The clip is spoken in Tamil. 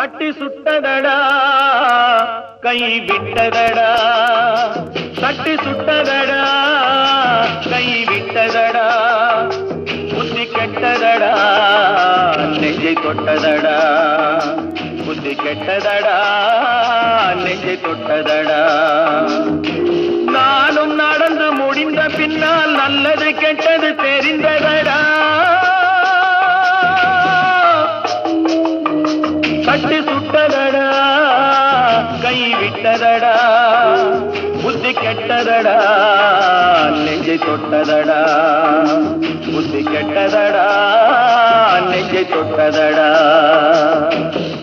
தட்டி சுட்டதடா கை விட்டதடா, தட்டி சுட்டதடா கை விட்டதடா, புத்தி கெட்டதடா நெஞ்சை தொட்டதடா, புத்தி கெட்டதடா நெஞ்சை தொட்டதடா. நானும் நடந்து முடிந்த பின்னால் நல்லது கெட்டது தெரிந்ததடா, தட்டி சுட்டதடா கை விட்டதடா, புத்தி கெட்டதடா நெஞ்சை தொட்டதடா, புத்தி கெட்டதடா நெஞ்சை தொட்டதடா.